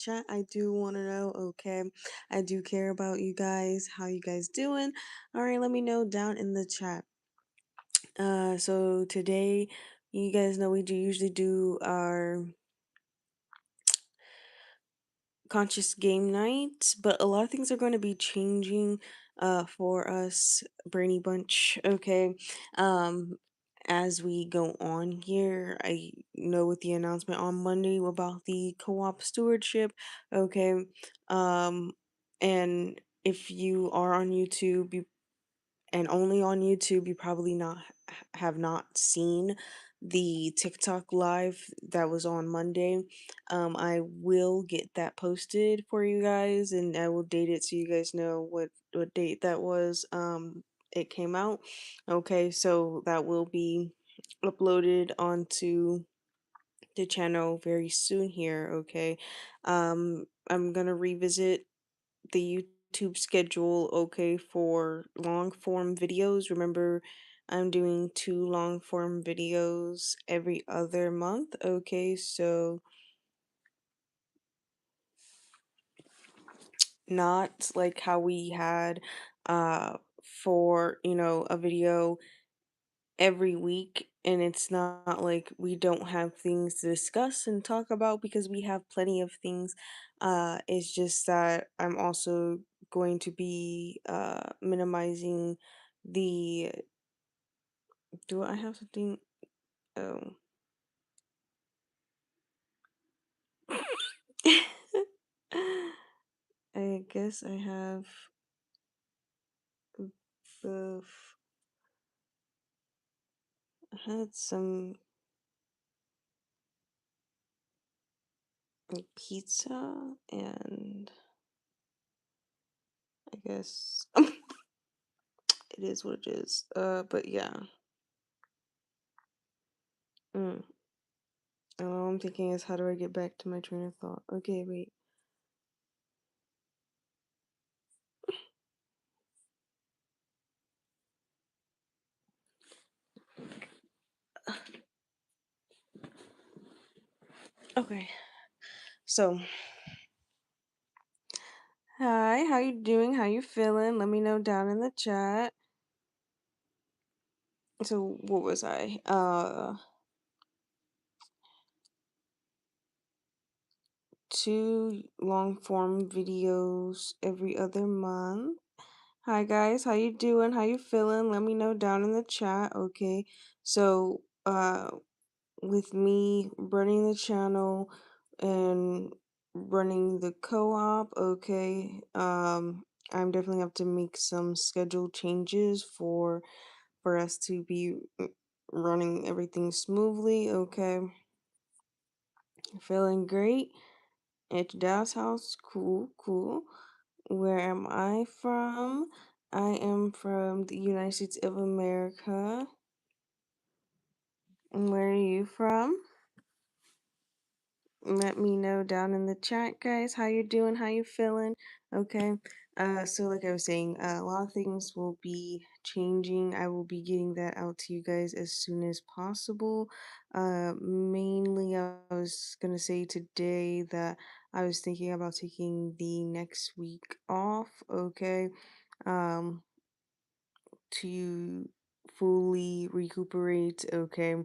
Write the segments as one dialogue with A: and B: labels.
A: chat. I do want to know, okay? I do care about you guys. How you guys doing? All right, let me know down in the chat. So today, you guys know we do usually do our conscious game night, but a lot of things are going to be changing for us, Brainy Bunch, okay? Um as we go on here, I know with the announcement on Monday about the co-op stewardship, okay? Um and if you are on YouTube, you and only on YouTube, you probably not have not seen the TikTok live that was on Monday. I will get that posted for you guys, and I will date it so you guys know what date that was. It came out. Okay, so that will be uploaded onto the channel very soon here. Okay, I'm gonna revisit the YouTube schedule, okay, for long form videos. Remember, I'm doing two long form videos every other month, okay? So, not like how we had for, a video every week, and it's not like we don't have things to discuss and talk about because we have plenty of things. It's just that I'm also going to be minimizing the do I have something? Oh. I guess I have the I had some like pizza, and I guess it is what it is. But yeah. Mm. All I'm thinking is, how do I get back to my train of thought? Okay, wait. Okay. So, hi, how you doing? How you feeling? Let me know down in the chat. So, what was I? Two long form videos every other month. Hi guys, how you doing? How you feeling? Let me know down in the chat, okay? So, with me running the channel and running the co-op, okay, I'm definitely have to make some schedule changes for us to be running everything smoothly, okay? Feeling great at your dad's house. Cool, cool. Where am I from? I am from the United States of America. And where are you from? Let me know down in the chat, guys. How you doing? How you feeling? Okay. So like I was saying, a lot of things will be changing. I will be getting that out to you guys as soon as possible. Mainly I was gonna say today that I was thinking about taking the next week off, okay? Um, to fully recuperate, okay?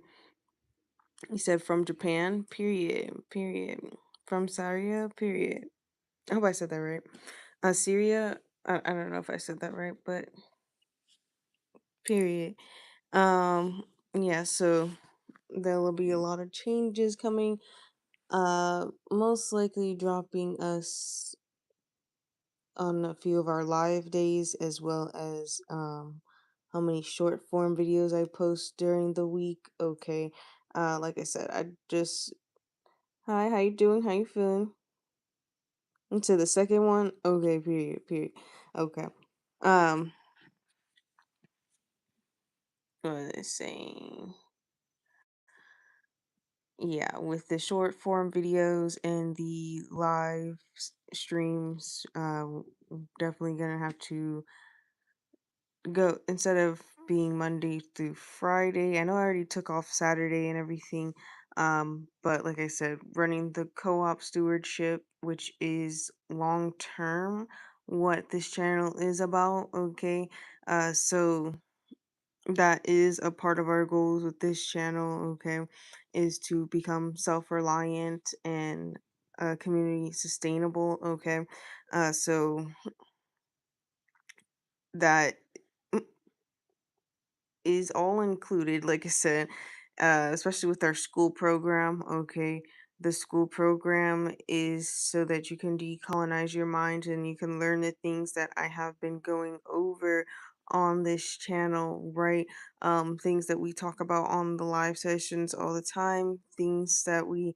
A: He said from Japan, period, period. From Syria, period. I hope I said that right. Syria, I don't know if I said that right, but period. Um, yeah, so there will be a lot of changes coming. Most likely dropping us on a few of our live days, as well as how many short form videos I post during the week. Okay. Like I said, I just hi, how you doing? How you feeling? To the second one? Okay, period, period. Okay. Um, what was I saying? Yeah, with the short form videos and the live streams, definitely gonna have to go instead of being Monday through Friday. I know I already took off Saturday and everything. But like I said, running the co-op stewardship, which is long term, what this channel is about. Okay, so that is a part of our goals with this channel. Okay, is to become self-reliant and community sustainable. Okay, so that is all included, like I said, especially with our school program. Okay, the school program is so that you can decolonize your mind and you can learn the things that I have been going over on this channel, right? Things that we talk about on the live sessions all the time, things that we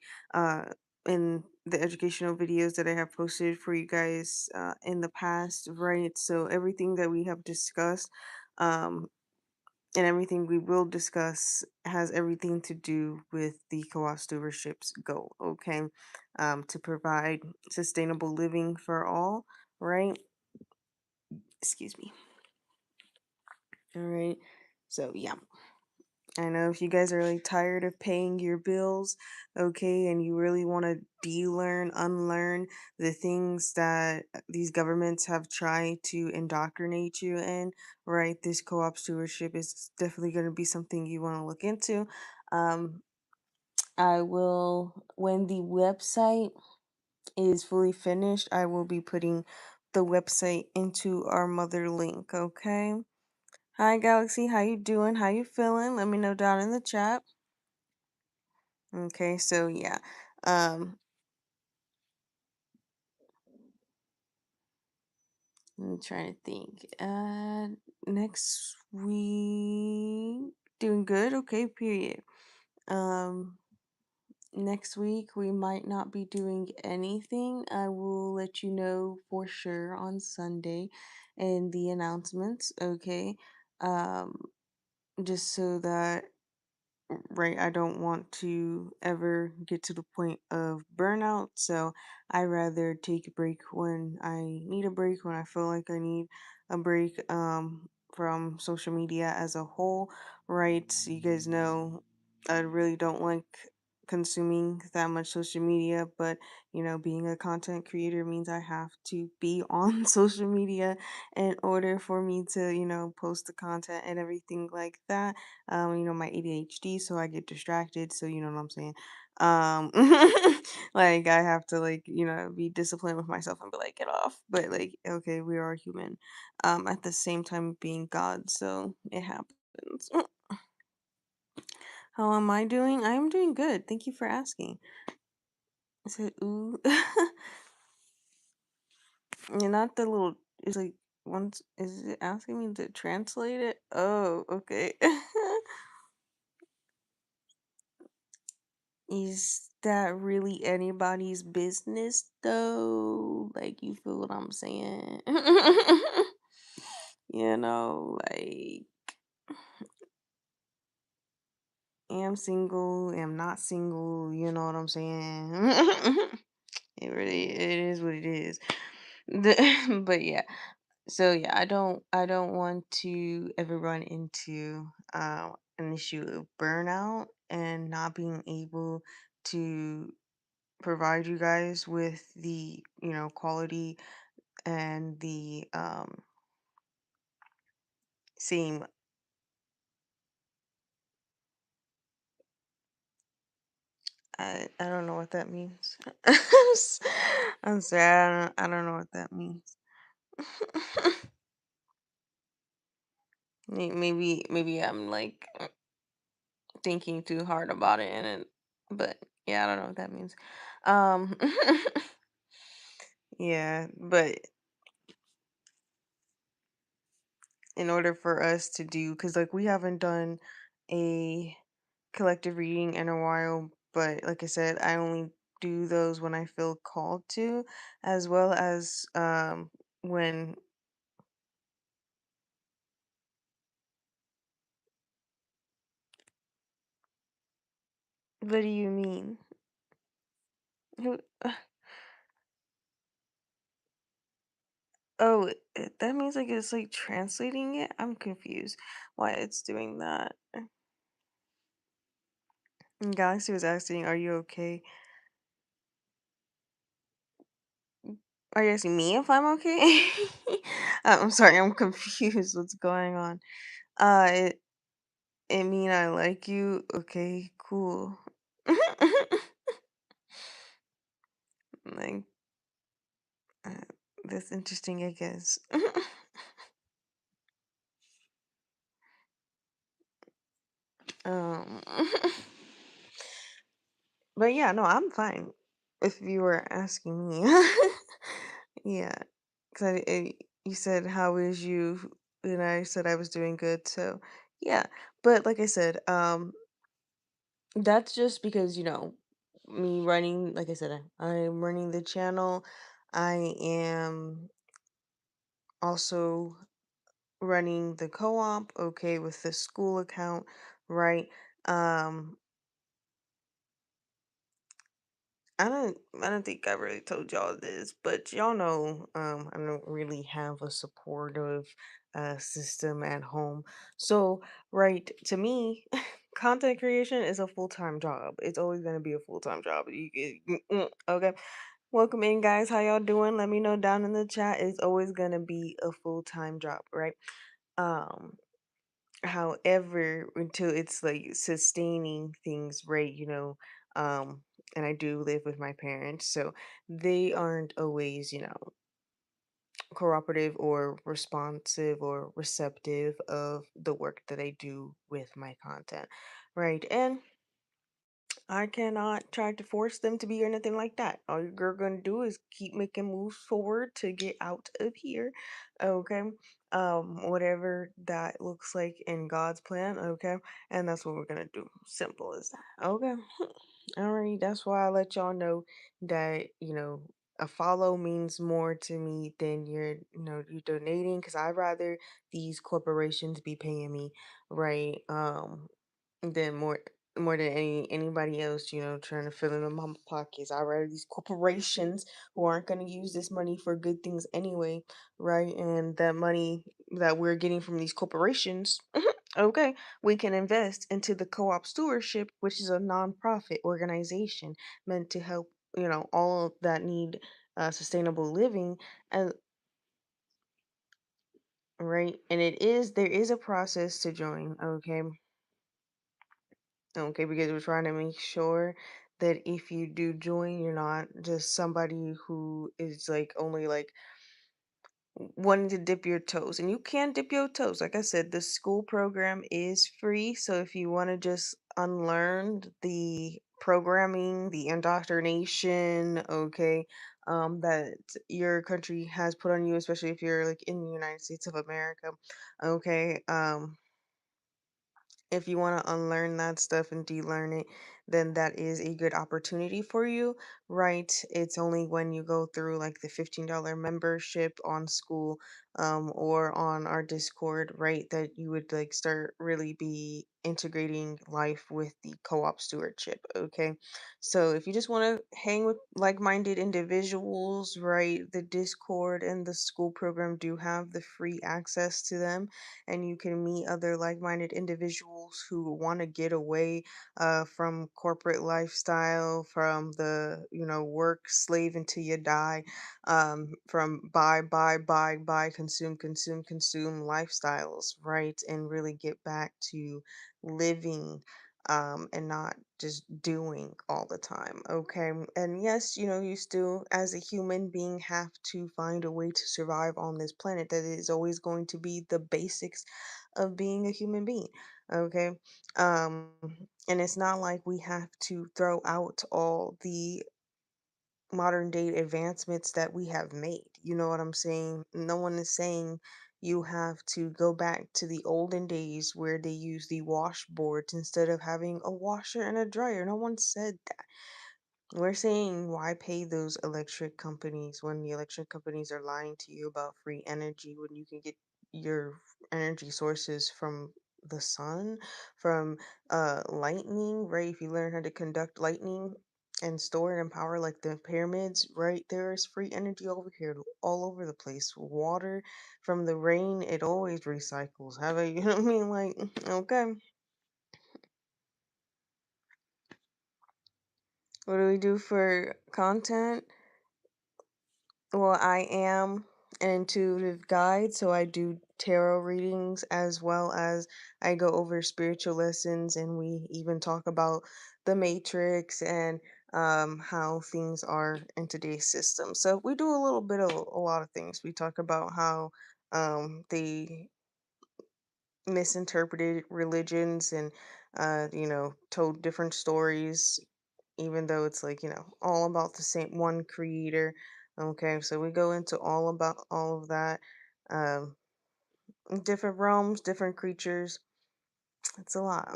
A: in the educational videos that I have posted for you guys in the past, right? So everything that we have discussed um and everything we will discuss has everything to do with the co-op stewardship's goal, okay? To provide sustainable living for all, right? Excuse me. All right. So, yeah. I know if you guys are like tired of paying your bills, okay, and you really want to de-learn, unlearn the things that these governments have tried to indoctrinate you in, right? This co-op stewardship is definitely going to be something you want to look into. Um, I will, when the website is fully finished, I will be putting the website into our mother link, okay? Hi Galaxy, how you doing? How you feeling? Let me know down in the chat. Okay, so yeah. Um, I'm trying to think. Next week doing good, okay, period. Um, next week we might not be doing anything. I will let you know for sure on Sunday and the announcements, okay? Um, just so that right, I don't want to ever get to the point of burnout, so I rather take a break when I need a break, when I feel like I need a break from social media as a whole, right? You guys know I really don't like consuming that much social media, but being a content creator means I have to be on social media in order for me to post the content and everything like that. My ADHD, so I get distracted, so you know what I'm saying. Um, like I have to like, be disciplined with myself and be like, get off. But like, okay, we are human. At the same time being God, so it happens. How am I doing? I am doing good. Thank you for asking. Is it ooh? You're not the little. It's like once. Is it asking me to translate it? Oh, okay. Is that really anybody's business though? Like, you feel what I'm saying? Like, am single, am not single, you know what I'm saying? It is what it is. But yeah, so yeah, I don't want to ever run into an issue of burnout and not being able to provide you guys with the quality and the same. I don't know what that means. I'm sorry, I don't know what that means. Maybe I'm like thinking too hard about it, but yeah, I don't know what that means. um yeah, but in order for us to do, because like we haven't done a collective reading in a while, but like I said, I only do those when I feel called to, as well as when. What do you mean? Who- Oh, that means like it's like translating it. I'm confused why it's doing that. Galaxy was asking, "Are you okay?" Are you asking me if I'm okay? I'm sorry, I'm confused. What's going on? It mean I like you. Okay, cool. Like, uh, that's interesting, I guess. um, but yeah, no, I'm fine. If you were asking me, yeah, because you said how is you, and I said I was doing good. So yeah, but like I said, that's just because me running. Like I said, I'm running the channel. I am also running the co-op, okay, with the school account, right? Um, I don't think I really told y'all this, but y'all know I don't really have a supportive system at home. So, right, to me, content creation is a full-time job. It's always gonna be a full-time job. Okay. Welcome in, guys. How y'all doing? Let me know down in the chat. It's always gonna be a full-time job, right? Um, However, until it's like sustaining things, right? And I do live with my parents, so they aren't always, cooperative or responsive or receptive of the work that I do with my content, right? And I cannot try to force them to be or anything like that. All you're gonna do is keep making moves forward to get out of here. Okay. Whatever that looks like in God's plan, okay? And that's what we're gonna do. Simple as that. Okay. Alright, that's why I let y'all know that, a follow means more to me than you donating, because I'd rather these corporations be paying me, right? Than more than anybody else, trying to fill in the mama pockets. I'd rather these corporations who aren't going to use this money for good things anyway, right? And that money that we're getting from these corporations, okay, we can invest into the co-op stewardship, which is a nonprofit organization meant to help, all that need sustainable living, and right. And there is a process to join, okay. Okay, because we're trying to make sure that if you do join, you're not just somebody who is like only like wanting to dip your toes. And you can dip your toes. Like I said, the school program is free. So if you want to just unlearn the programming, the indoctrination, okay, that your country has put on you, especially if you're like in the United States of America, okay, if you want to unlearn that stuff and de-learn it, then that is a good opportunity for you, right? It's only when you go through like the $15 membership on school, or on our Discord, right, that you would like start really be integrating life with the co-op stewardship, okay? So if you just want to hang with like-minded individuals, right, the Discord and the school program do have the free access to them, and you can meet other like-minded individuals who want to get away from corporate lifestyle, from the work slave until you die, from buy, consume, consume, consume lifestyles, right? And really get back to living, and not just doing all the time, okay? And yes, you still, as a human being, have to find a way to survive on this planet. That is always going to be the basics of being a human being, okay? Um, and it's not like we have to throw out all the modern day advancements that we have made. You know what I'm saying? No one is saying you have to go back to the olden days where they use the washboards instead of having a washer and a dryer. No one said that. We're saying why pay those electric companies when the electric companies are lying to you about free energy when you can get your energy sources from the sun, from lightning, right? If you learn how to conduct lightning and store it in power like the pyramids, right? There is free energy over here all over the place. Water from the rain, it always recycles. Have a you know what I mean? Like, okay. What do we do for content? Well, I am an intuitive guide, so I do tarot readings as well as I go over spiritual lessons, and we even talk about the matrix and how things are in today's system. So we do a little bit of a lot of things. We talk about how they misinterpreted religions and told different stories, even though it's like all about the same one creator. Okay, so we go into all about all of that. um Different realms, different creatures. It's a lot.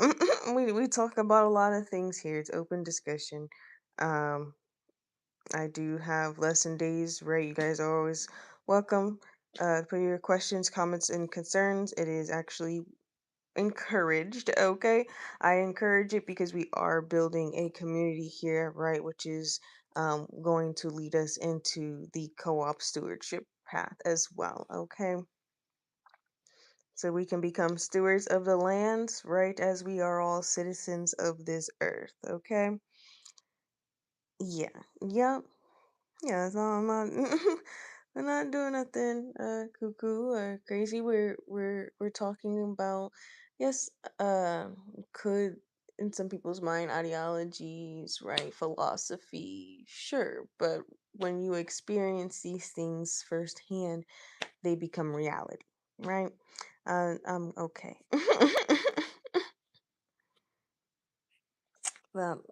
A: We talk about a lot of things here. It's open discussion. um I do have lesson days, right? You guys are always welcome. Put your questions, comments, and concerns. It is actually encouraged. Okay, I encourage it because we are building a community here, right, which is going to lead us into the co-op stewardship path as well. Okay, so we can become stewards of the lands, right, as we are all citizens of this earth. Okay, yeah, yep. Yeah, so I'm not we're not doing nothing cuckoo or crazy. We're talking about, yes, uh could, in some people's mind, ideologies, right, philosophy, sure, but when you experience these things firsthand, they become reality, right? Okay. Well,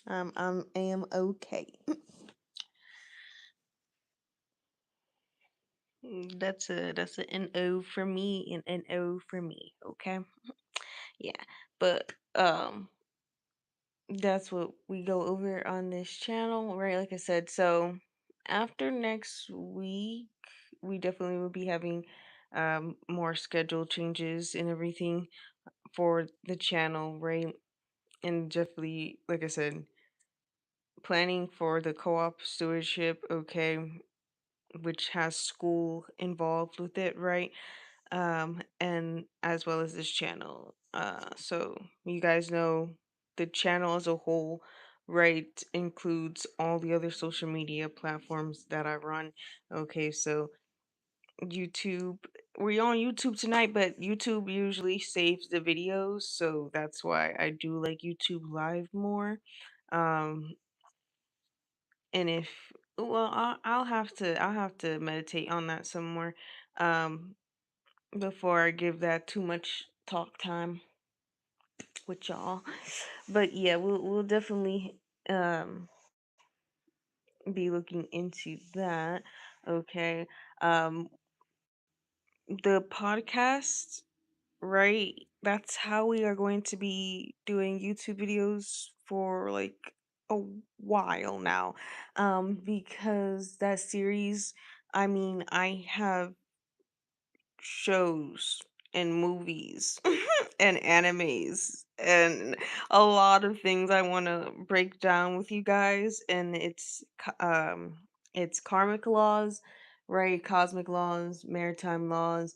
A: I am okay. That's a an O for me and an O for me. Okay. Yeah. But that's what we go over on this channel, right? Like I said, so after next week, we definitely will be having more schedule changes and everything for the channel, right? And definitely, like I said, planning for the co-op stewardship, okay, which has school involved with it, right? And as well as this channel. So you guys know the channel as a whole, right, includes all the other social media platforms that I run. Okay, so YouTube, we're on YouTube tonight, but YouTube usually saves the videos, so that's why I do like YouTube Live more. Um, and if well, I'll have to meditate on that some more. Um, before I give that too much talk time with y'all. But yeah, we'll definitely um be looking into that. Okay. Um the podcast, right? That's how we are going to be doing YouTube videos for like a while now. Because that series, I mean, I have shows and movies and animes and a lot of things I want to break down with you guys, and it's karmic laws, right, cosmic laws, maritime laws,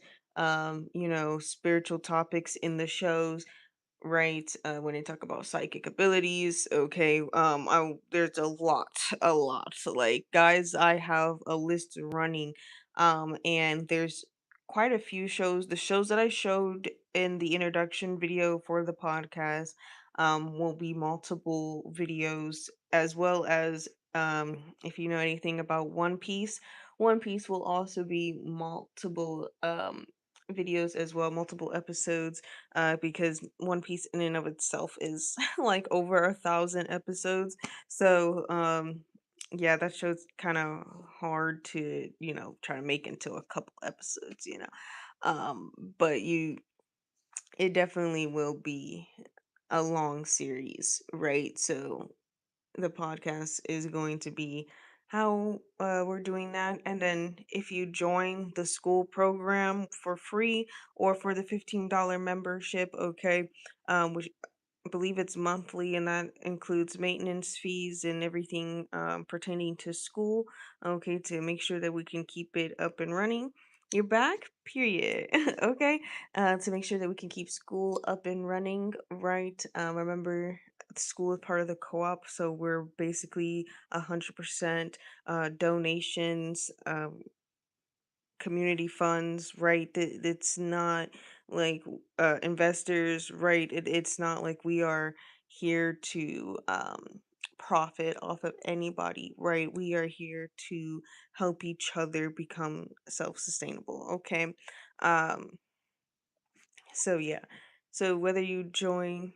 A: spiritual topics in the shows, right? When they talk about psychic abilities, okay, there's a lot. So, like, guys, I have a list running, and there's quite a few shows. The shows that I showed in the introduction video for the podcast, will be multiple videos, as well as if you know anything about One Piece. One Piece will also be multiple videos as well, multiple episodes, because One Piece in and of itself is like over 1,000 episodes. So yeah, that show's kind of hard to try to make into a couple episodes. But it definitely will be a long series, right? So the podcast is going to be how we're doing that. And then if you join the school program for free or for the $15 membership, okay, which I believe it's monthly, and that includes maintenance fees and everything pertaining to school, okay, to make sure that we can keep it up and running. You're back, period. Okay, to make sure that we can keep school up and running, right? Remember school is part of the co-op, so we're basically 100% donations, community funds, right? It's not like investors, right? It's not like we are here to profit off of anybody, right? We are here to help each other become self-sustainable, okay? Um, so yeah. So whether you join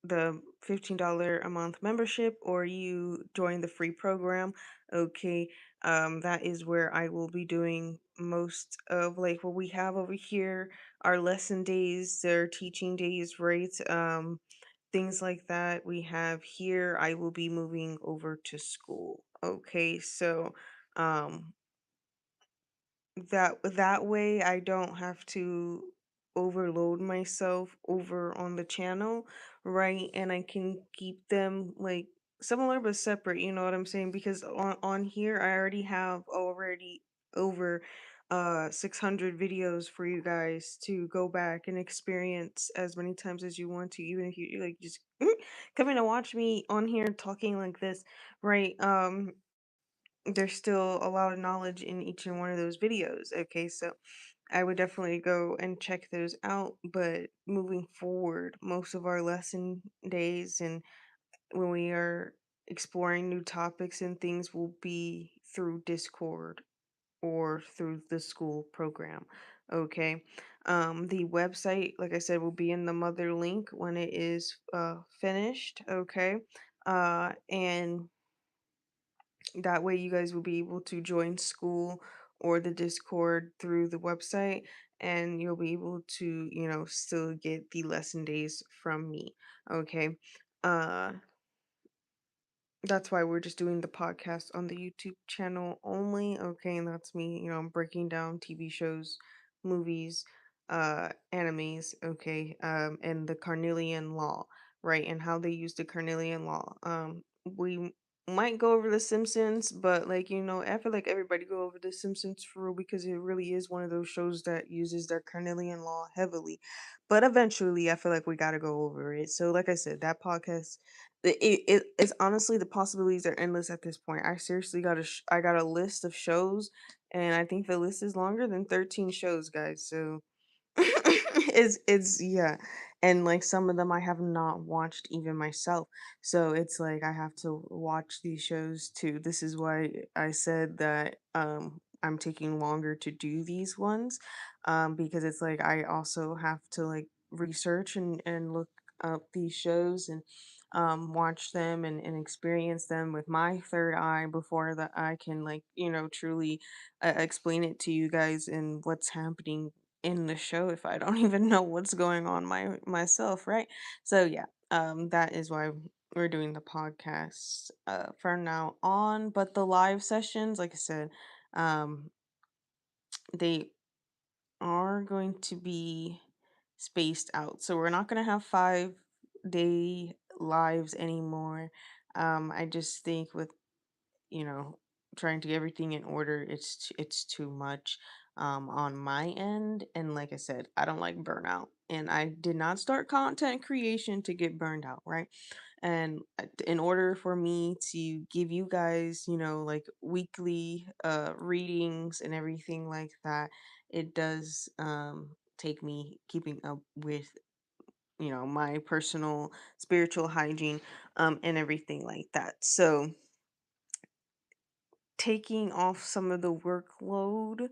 A: the $15 a month membership or you join the free program, okay, that is where I will be doing most of like what we have over here, our lesson days, their teaching days, right? Things like that we have here, I will be moving over to school. Okay, so um that way I don't have to overload myself over on the channel, right? And I can keep them like similar but separate, you know what I'm saying? Because on here I already have already over 600 videos for you guys to go back and experience as many times as you want to, even if you like just come in and watch me on here talking like this, right? There's still a lot of knowledge in each and one of those videos. Okay, so I would definitely go and check those out. But moving forward, most of our lesson days and when we are exploring new topics and things will be through Discord or through the school program. Okay. The website, like I said, will be in the mother link when it is finished. Okay. And that way, you guys will be able to join school or the Discord through the website, and you'll be able to, still get the lesson days from me. Okay. Uh, that's why we're just doing the podcast on the YouTube channel only. Okay, and that's me, breaking down TV shows, movies, animes, okay, and the Carnelian Law, right, and how they use the Carnelian Law. We might go over The Simpsons, but like, I feel like everybody go over The Simpsons for real because it really is one of those shows that uses their Carnelian Law heavily. But eventually, I feel like we gotta go over it. So, like I said, that podcast it's honestly the possibilities are endless at this point. I seriously got I got a list of shows, and I think the list is longer than 13 shows, guys. So it's yeah, and like some of them I have not watched even myself. So it's like I have to watch these shows too. This is why I said that I'm taking longer to do these ones, because it's like I also have to like research and look up these shows and watch them and experience them with my third eye before that I can like truly explain it to you guys and what's happening in the show if I don't even know what's going on myself, right? So yeah, that is why we're doing the podcast from now on. But the live sessions, like I said, um, they are going to be spaced out. So we're not going to have 5-day lives anymore. I just think with, you know, trying to get everything in order, it's too much on my end. And like I said, I don't like burnout. And I did not start content creation to get burned out, right? And in order for me to give you guys like weekly readings and everything like that, it does take me keeping up with my personal spiritual hygiene and everything like that. So taking off some of the workload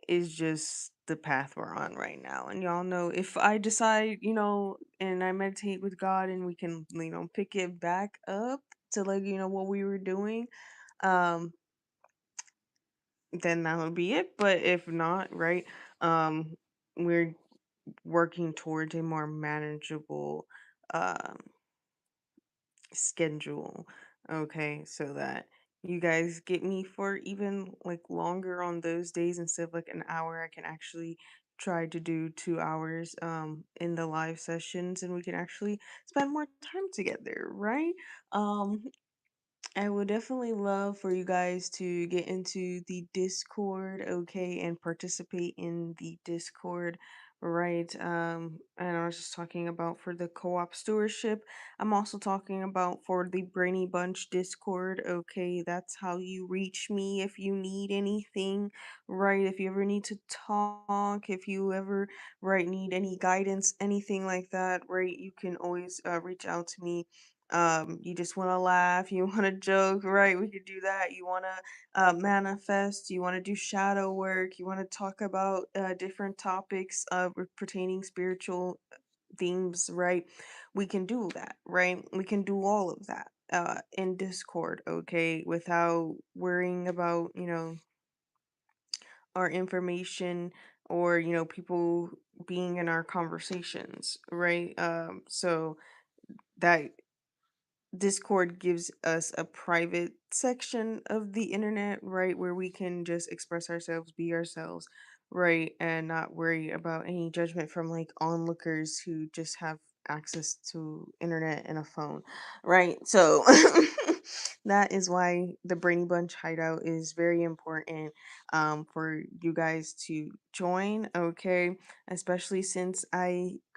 A: is just the path we're on right now. And y'all know if I decide, and I meditate with God and we can, pick it back up to like, what we were doing, um, then that would be it. But if not, right, um, we're working towards a more manageable um schedule, okay, so that you guys get me for even like longer on those days instead of like an hour. I can actually try to do 2 hours in the live sessions and we can actually spend more time together, right? um I would definitely love for you guys to get into the Discord, okay, and participate in the Discord, right? And I was just talking about for the co-op stewardship. I'm also talking about for the Brainy Bunch Discord. Okay, that's how you reach me if you need anything, right? If you ever need to talk, if you ever, right, need any guidance, anything like that, right? You can always reach out to me. You just want to laugh, you want to joke, right? We could do that. You want to manifest, you want to do shadow work, you want to talk about different topics pertaining spiritual themes, right? We can do that, right? We can do all of that in Discord, okay, without worrying about, our information or, people being in our conversations, right? So that Discord gives us a private section of the internet, right, where we can just express ourselves, be ourselves, right, and not worry about any judgment from like onlookers who just have access to internet and a phone, right? So that is why the Brainy Bunch hideout is very important for you guys to join, okay? Especially since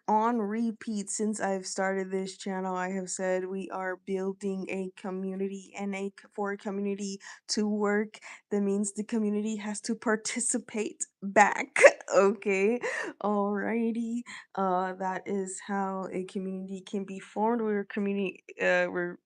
A: on repeat since I've started this channel, I have said we are building a community, and for a community to work, that means the community has to participate back. Okay, alrighty. That is how a community can be formed. We're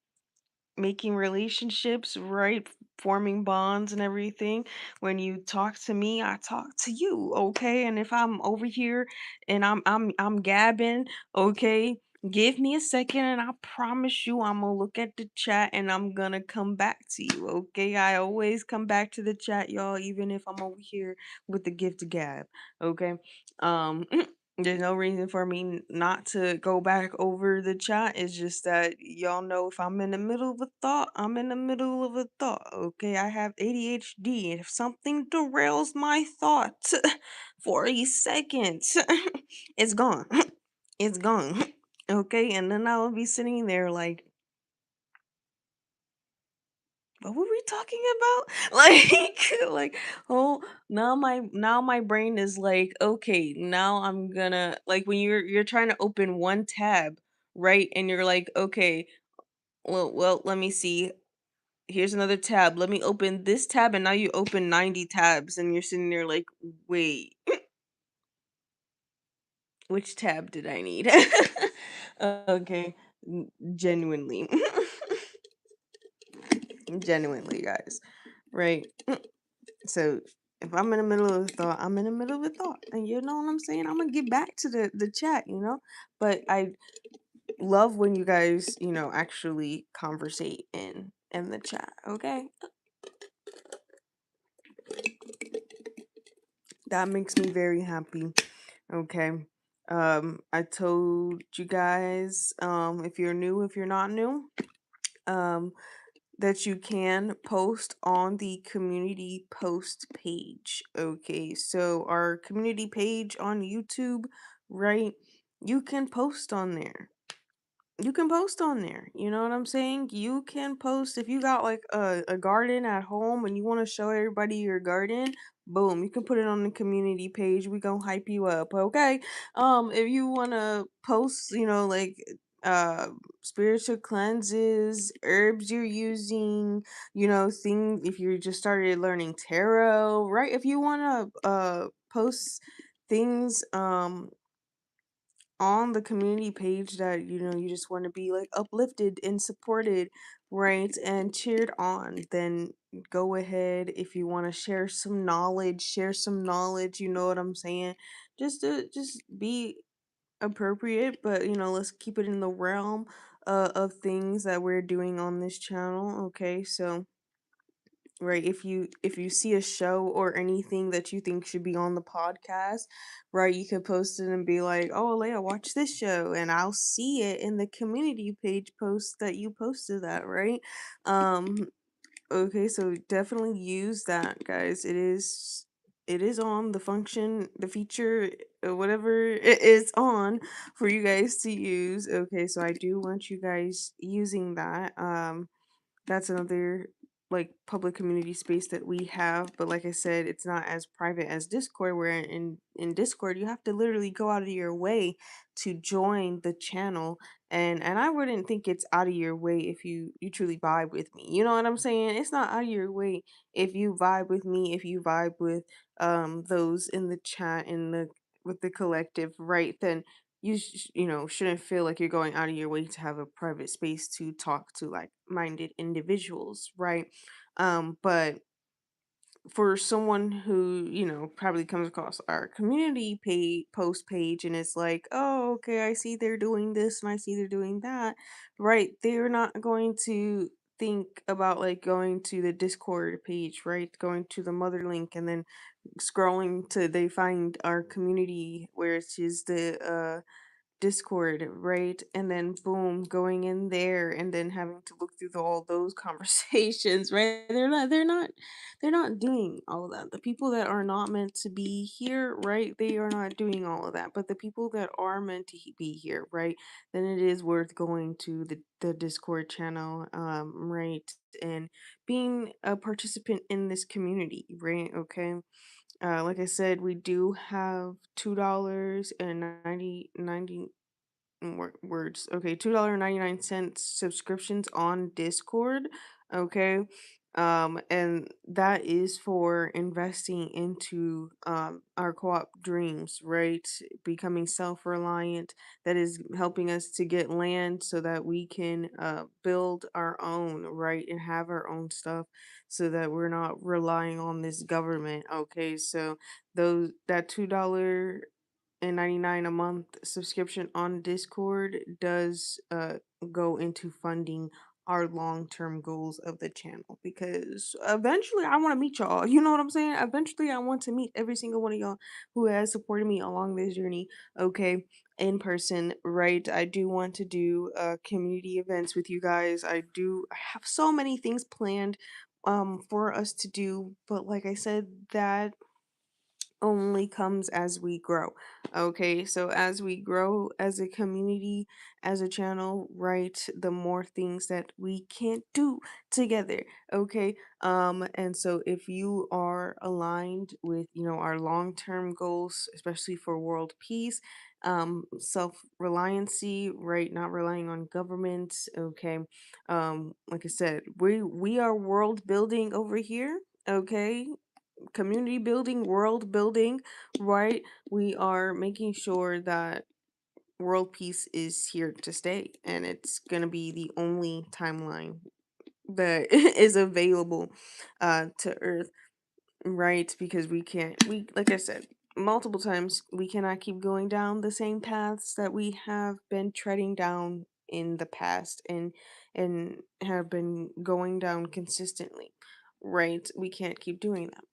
A: making relationships, right? Forming bonds and everything. When you talk to me, I talk to you, okay? And if I'm over here and I'm gabbing, okay? Give me a second and I promise you I'm gonna look at the chat and I'm gonna come back to you, okay? I always come back to the chat, y'all, even if I'm over here with the gift of gab, okay? Um There's no reason for me not to go back over the chat. It's just that y'all know if I'm in the middle of a thought, I'm in the middle of a thought. Okay, I have ADHD, and if something derails my thought for a second, it's gone. It's gone. Okay, and then I'll be sitting there like, what were we talking about? Like, oh, now my brain is like, okay, now I'm gonna like when you're trying to open one tab, right? And you're like, okay, well, let me see. Here's another tab. Let me open this tab, and now you open 90 tabs, and you're sitting there like, wait, which tab did I need? Okay, genuinely, genuinely, guys, right? So if I'm in the middle of a thought, I'm in the middle of a thought, and you know what I'm saying. I'm gonna get back to the chat, But I love when you guys, actually conversate in the chat. Okay, that makes me very happy. Okay, I told you guys, if you're new, if you're not new, um, that you can post on the community post page. Okay, so our community page on YouTube, right? You can post on there. You can post on there. You know what I'm saying? You can post if you got like a garden at home and you want to show everybody your garden. Boom, you can put it on the community page. We gonna hype you up, okay? If you wanna post, like uh spiritual cleanses, herbs you're using, thing if you just started learning tarot, right? If you wanna post things on the community page that you just want to be like uplifted and supported, right, and cheered on, then go ahead. If you want to share some knowledge, you know what I'm saying, just be appropriate, but let's keep it in the realm of things that we're doing on this channel, okay? So right, if you see a show or anything that you think should be on the podcast, right, you could post it and be like, oh, Leia, watch this show, and I'll see it in the community page post that you posted that, right? um okay, so definitely use that, guys. It is on the function, the feature, whatever it is on for you guys to use. Okay, so I do want you guys using that. That's another like public community space that we have, but like I said, it's not as private as Discord, where in Discord you have to literally go out of your way to join the channel. And I wouldn't think it's out of your way if you truly vibe with me. You know what I'm saying? It's not out of your way if you vibe with me, if you vibe with those in the chat, in the with the collective, right? Then you know, shouldn't feel like you're going out of your way to have a private space to talk to like minded individuals, right? But for someone who, you know, probably comes across our community page post page and it's like, oh, okay, I see they're doing this and I see they're doing that, right? They're not going to think about like going to the Discord page, right? Going to the mother link and then scrolling to they find our community where it's just the Discord, right? And then boom, going in there and then having to look through all those conversations, right? They're not doing all of that. The people that are not meant to be here, right? They are not doing all of that. But the people that are meant to be here, right? Then it is worth going to the Discord channel, right? And being a participant in this community, right? Okay. Like I said, we do have $2 and 90 words. Okay, $2.99 subscriptions on Discord. Okay. And that is for investing into our co-op dreams, right? Becoming self-reliant. That is helping us to get land so that we can build our own, right? And have our own stuff so that we're not relying on this government. Okay, so those that $2.99 a month subscription on Discord does go into funding our long-term goals of the channel, because eventually I want to meet y'all. You know what I'm saying? Eventually I want to meet every single one of y'all who has supported me along this journey, okay, in person, right? I do want to do community events with you guys. I have so many things planned for us to do, but like I said, that only comes as we grow. Okay, so as we grow as a community, as a channel, right, the more things that we can't do together. Okay, and so if you are aligned with, you know, our long-term goals, especially for world peace, self-reliancy, right, not relying on government. Okay, like I said, we are world building over here. Okay, community building, world building, right? We are making sure that world peace is here to stay, and it's going to be the only timeline that is available to Earth, right? Because we, like I said multiple times, we cannot keep going down the same paths that we have been treading down in the past and have been going down consistently, right? We can't keep doing that.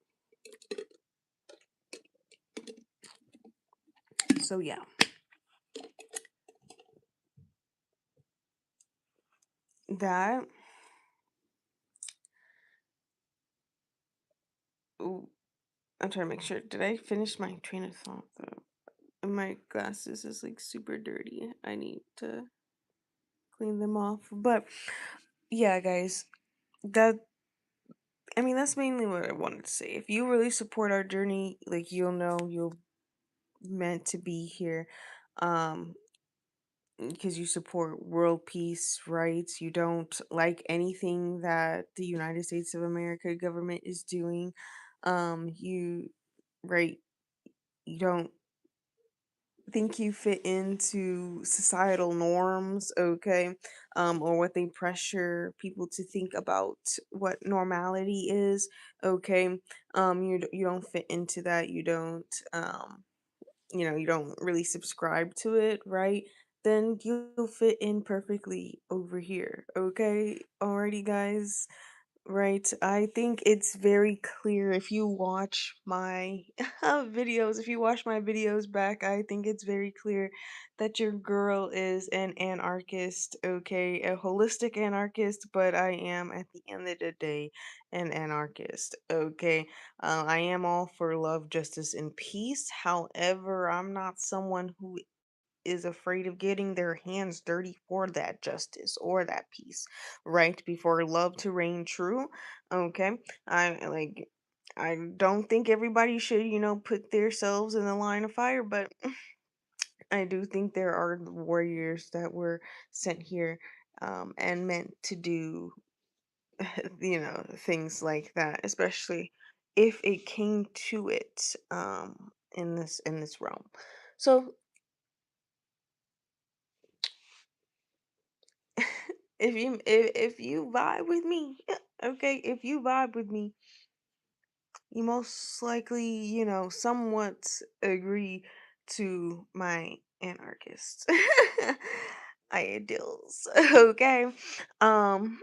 A: So yeah, that. Ooh, I'm trying to make sure. Did I finish my train of thought though? And my glasses is like super dirty. I need to clean them off. But yeah, guys, that I mean that's mainly what I wanted to say. If you really support our journey, like you'll know you're meant to be here. Um because you support world peace, rights. You don't like anything that the United States of America government is doing. You right, you don't think you fit into societal norms, okay, or what they pressure people to think about what normality is, okay. You don't fit into that. You don't you know, you don't really subscribe to it, right? Then you'll fit in perfectly over here, okay. Alrighty, guys. Right. I think it's very clear if you watch my videos, if you watch my videos back, I think it's very clear that your girl is an anarchist, okay? A holistic anarchist, but I am at the end of the day an anarchist, okay? I am all for love, justice, and peace. However, I'm not someone who is afraid of getting their hands dirty for that justice or that peace, right? Before love to reign true. Okay. I don't think everybody should, put themselves in the line of fire, but I do think there are warriors that were sent here and meant to do, things like that, especially if it came to it in this realm. So if you vibe with me, okay, if you vibe with me, you most likely, somewhat agree to my anarchist ideals. Okay. Um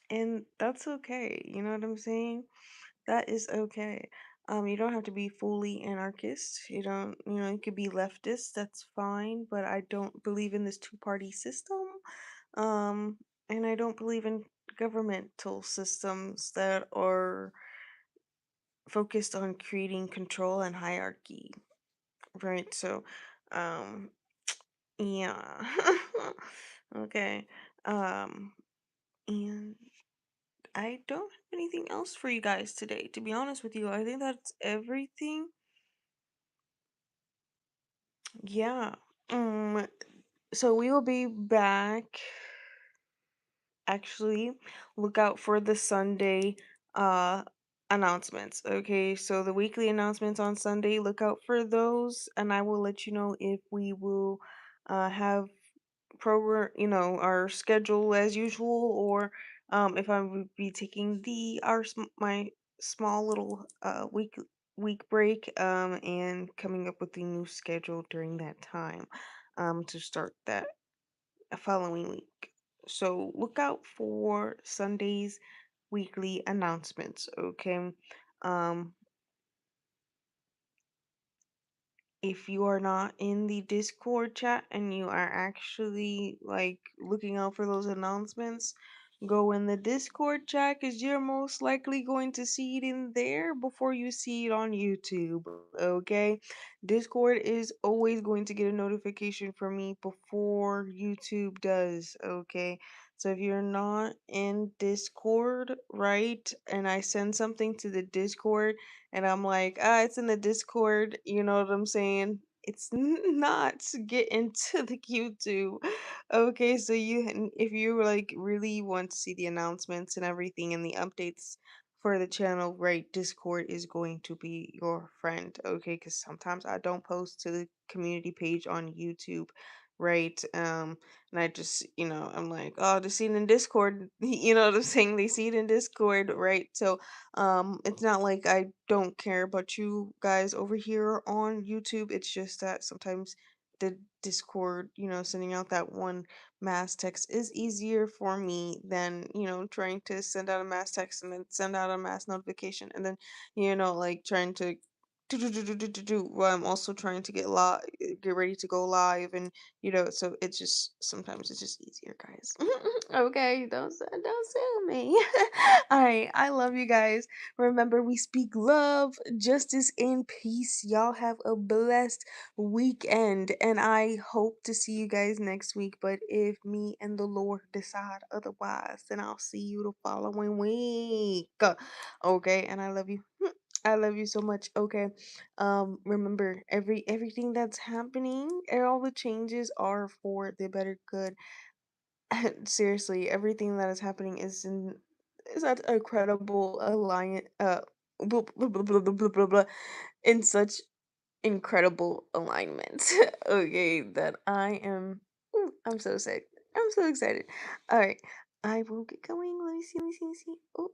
A: and that's okay. You know what I'm saying? That is okay. You don't have to be fully anarchist. You don't, you could be leftist, that's fine, but I don't believe in this two-party system. Um, and I don't believe in governmental systems that are focused on creating control and hierarchy, right? So, um, yeah. Okay. Um, and I don't have anything else for you guys today. To be honest with you, I think that's everything. Yeah. Um, so we will be back. Actually, look out for the Sunday uh announcements. Okay, so the weekly announcements on Sunday, look out for those, and I will let you know if we will have program, our schedule as usual, or if I would be taking my small little week break and coming up with the new schedule during that time to start that following week. So look out for Sunday's weekly announcements, okay? Um if you are not in the Discord chat and you are actually like looking out for those announcements, go in the Discord chat because you're most likely going to see it in there before you see it on YouTube. Okay, Discord is always going to get a notification from me before YouTube does. Okay, so if you're not in Discord, right, and I send something to the Discord and I'm like, it's in the Discord, you know what I'm saying? It's not get into the YouTube. Okay, so if you like really want to see the announcements and everything and the updates for the channel, right, Discord is going to be your friend, okay? Because sometimes I don't post to the community page on YouTube, right? And I just, I'm like, oh, they see it in Discord, you know what I'm saying? They see it in Discord, right? So it's not like I don't care about you guys over here on YouTube. It's just that sometimes the Discord, sending out that one mass text is easier for me than, trying to send out a mass text and then send out a mass notification and then, like trying to do while I'm also trying to get ready to go live and so it's just sometimes it's just easier, guys. Okay, don't sue me. All right, I love you guys. Remember, we speak love, justice, and peace. Y'all have a blessed weekend, and I hope to see you guys next week. But if me and the Lord decide otherwise, then I'll see you the following week. Okay, and I love you. I love you so much. Okay. Remember everything that's happening and all the changes are for the better good. Seriously, everything that is happening is that incredible alliance blah, blah, blah, blah, blah, blah, blah, blah, in such incredible alignment. Okay, that I'm so excited. I'm so excited. All right, I will get going. Let me see. Let me see. Let me see. Oh,